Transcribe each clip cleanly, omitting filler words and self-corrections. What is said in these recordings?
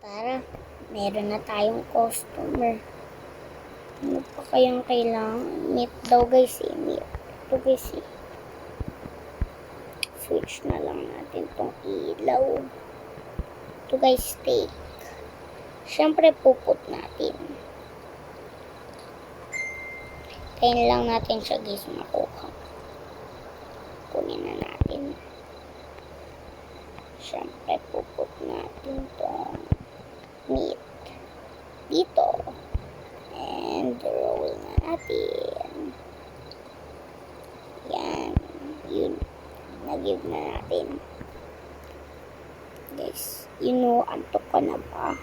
Tara, meron na tayong customer. Ano pa kayang kailangan? Meat daw guys eh. Meat. Ito guys eh. Switch na lang natin tong ilaw. Ito guys, steak. Siyempre puput natin. Kain lang natin siya guys makuha. Kunin na natin. Siyempre puput natin tong meat dito. And roll na natin. Yan. Yun. Nag-give na natin. Guys, antok ka na ba?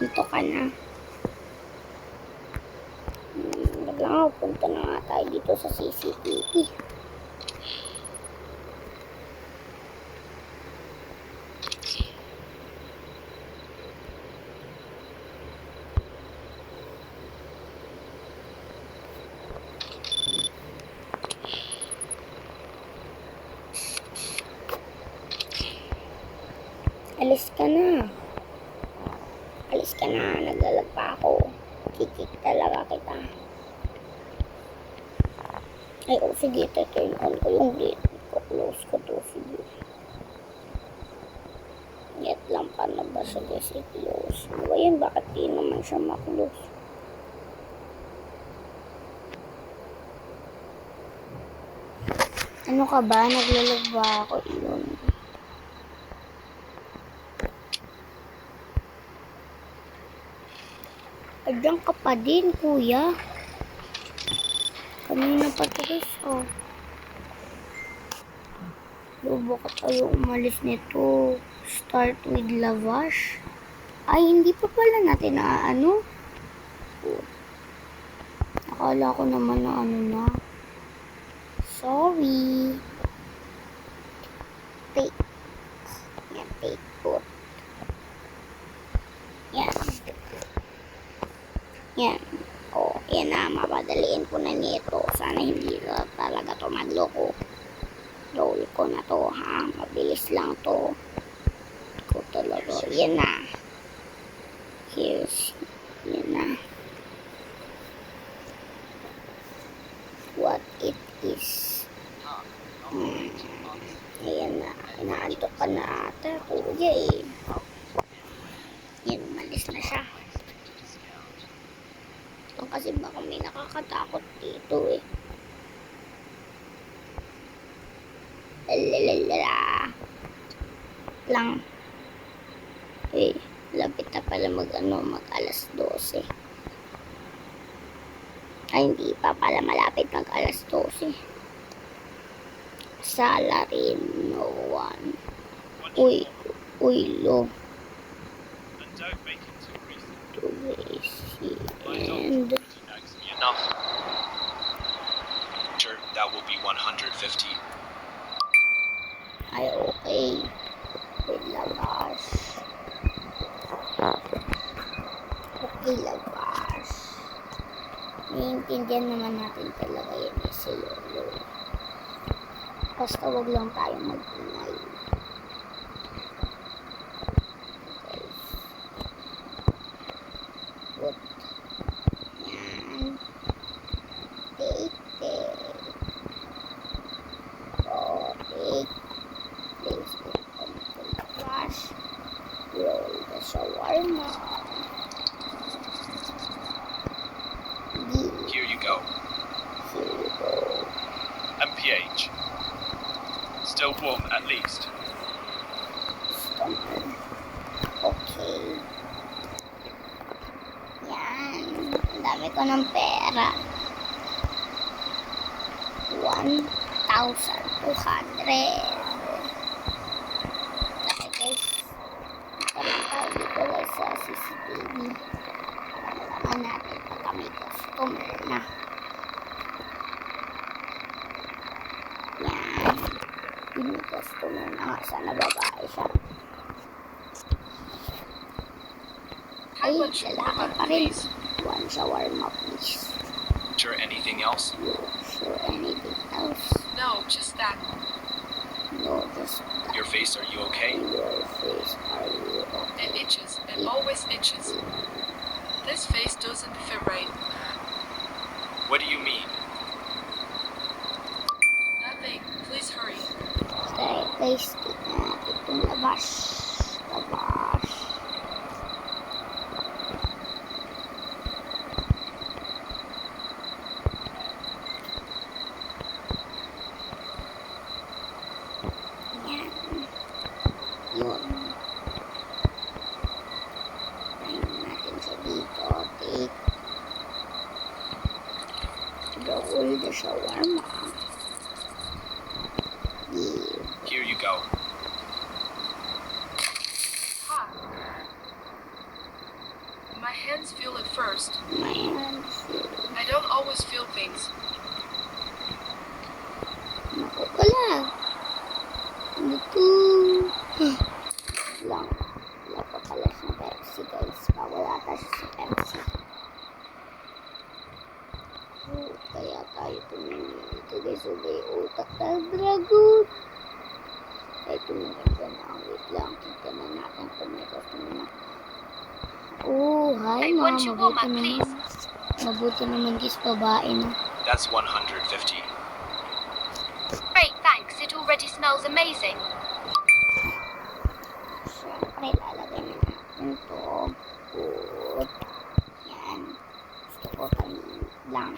Antok ka na? Biglang punta na nga tayo dito sa CCTV. Alis ka na. Alis ka na. Naglalag pa ako. Kikik talaga kita. Ay, sige. Turn on ko yung gate ko. Close ko to. Sige. Net lang pa na ba siya kasi close? Ano ba yun? Bakit di naman siya maklose? Ano ka ba? Naglalag ba ako? Yun. Diyan ka pa din, kuya. Kanina pa ito guys, oh. Lubo ka tayo umalis nito. Start with lavash. Ay, hindi pa pala natin na ano. Akala ko naman na ano na. Sorry. Take. Yan, take put. Yan. Yan. O, yan na. Mapadaliin ko na nito. Sana hindi talaga to magloko. Roll ko na to, ha? Mabilis lang to. Ko talaga. Yan na. Here's. Yan na. What it is. Ayan na. Inaantok ka na ata. Kuya eh. Yan, umalis na siya. Kasi baka may nakakatakot dito eh. Lalalala. Lang. Eh, lapit na pala mag alas 12. Ay, hindi pa pala malapit mag alas 12. Salary, no one. Uy, low. And enough. Sure, that will be 150. Ay, okay. With labas. Okay, labas. Naiintindihan naman natin talaga yun eh, si Lolo. Basta wag lang tayo mag-ingay. Good. Yan. Take. Take. Place it on the labas. Roll the shawarma. Here you go. Here you go. MPH. Still warm at least. Okay. Yan. Ang dami ko ng pera. 1,200. Okay guys. Nakalang tayo dito guys sa CCTV. Malaman natin pagka may customer na. Yan. Yung may customer na nga. Sana babae siya. Ay, lalaki pa rin. One shawarma please. Sure, anything else? Sure, anything else? No, just that. No, just Your face, are you okay? your face. Are you This face doesn't fit right. What do you mean? Nothing. Please hurry. Okay, guys, tignan natin itong labas. Labas. Yan. Yun. Ayun natin sa dito. Take. Roll the shawarma. Yeah. Here you go. Ha! My hands feel it first. My hands. I don't always feel things. Naku pala. Ano to? Lang. Wala pa pala sa Pepsi, guys. Bawal ata siya sa Pepsi. Oh, kaya tayo tumingin dito, guys. So, may utak na dragon. Kaya tumingin ka na. Wait lang. Kita na natin kung may customer na. Oh, hi, I ma. want shawarma, Mabuti naman. please. Mabuti naman, guys. Babae na. That's 150. Great, thanks. It already smells amazing. Siyempre, lalagay na natin to. Good. Yan. Gusto ko kanin lang.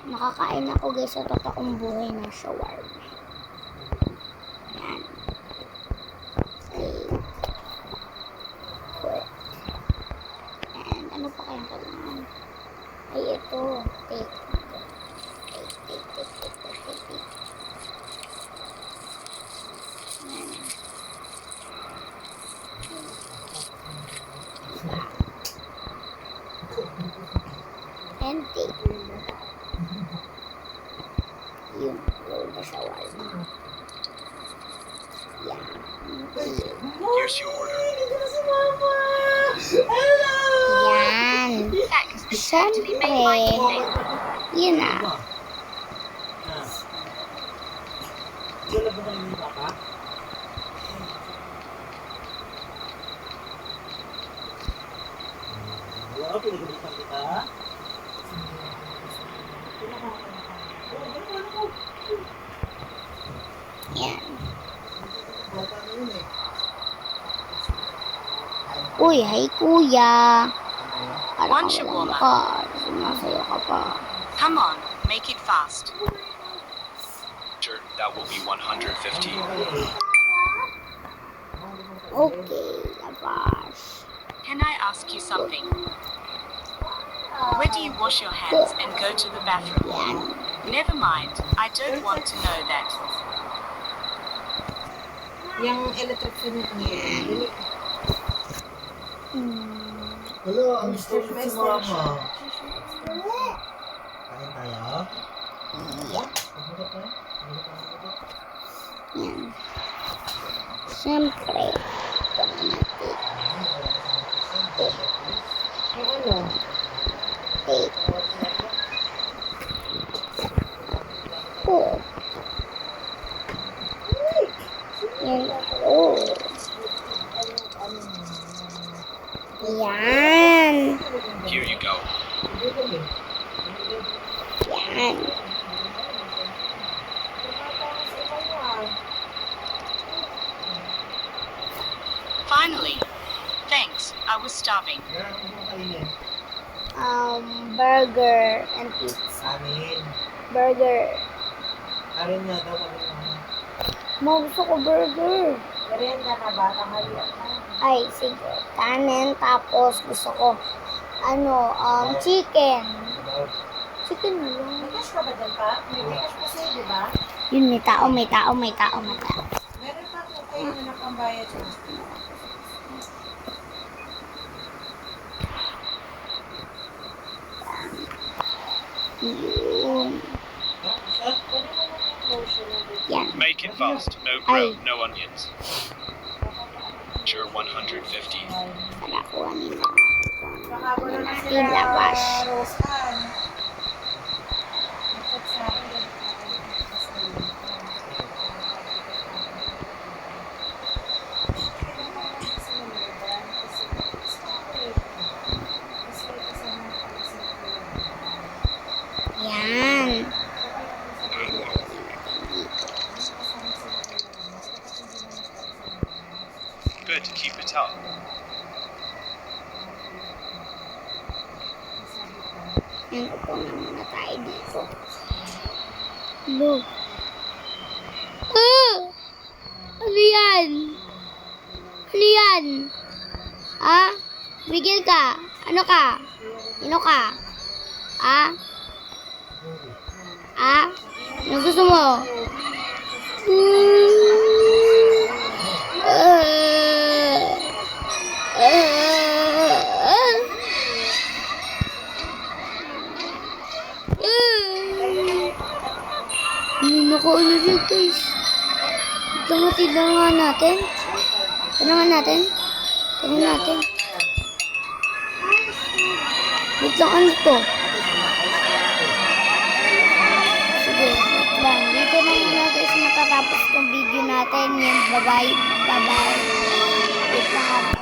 Nakakain ako, guys, sa totoong buhay na shawarma. Yan. Okay. Good. And ano pa kayang kailangan? Ay, ito. Take. Take. Yan. And take. Yun. Roll the shawarma. Yan. Here's your order. Yan. Thanks. This totally made my Siyempre. evening. Yun na. Yan. Uy, hi kuya. Para One ka walang shawarma. lakas. Sumasayo ka pa. Come on, make it fast. Sure, that will be 150. Okay, labas. Can I ask you something? Where do you wash your hands and go to the bathroom? Yan. Never mind. I don't want to know that. Yung electric fan niya. Hello, ang gusto ko si mama. Kain tayo? Yan. Pagmura pa? Yan. Siyempre. Ito na natin. Yung ano? Take. Oh. Yan. Oh. Yan. Here you go. Yan. Finally. Thanks. I was starving. Meron mo kainin. Burger and pizza. Kanin. Burger. Kanin nga daw kami mama. Ma, gusto ko burger. Merienda na ba? Tanghalian na. Ay, sige. Kanin, tapos gusto ko, chicken. Chicken na lang. May cash ka ba dyan pa? May cash kasi, di ba? Yun, may tao. Meron pa kung kayo na nakambaya dyan. Yun. Pwede mo na yung lotion na dito. Yan. Make it fast. No grow, no onions. Sure, 150. Para kuhanin na Baka wala na natin sila labas. Rosan. Nakot sa akin. to keep it up. Yan, upo na muna tayo dito. Hello. Ano yan? Ano yan? Ah? Bigil ka? Ano ka? Sino ka? Ah? Ah? Ano gusto mo? Ano siya, guys? Tignan nga natin. Tignan natin. Wait lang, ano to? Sige, wait lang. Dito na muna guys matatapos ng video natin. Yan, bye-bye. Bye-bye. Wait lang.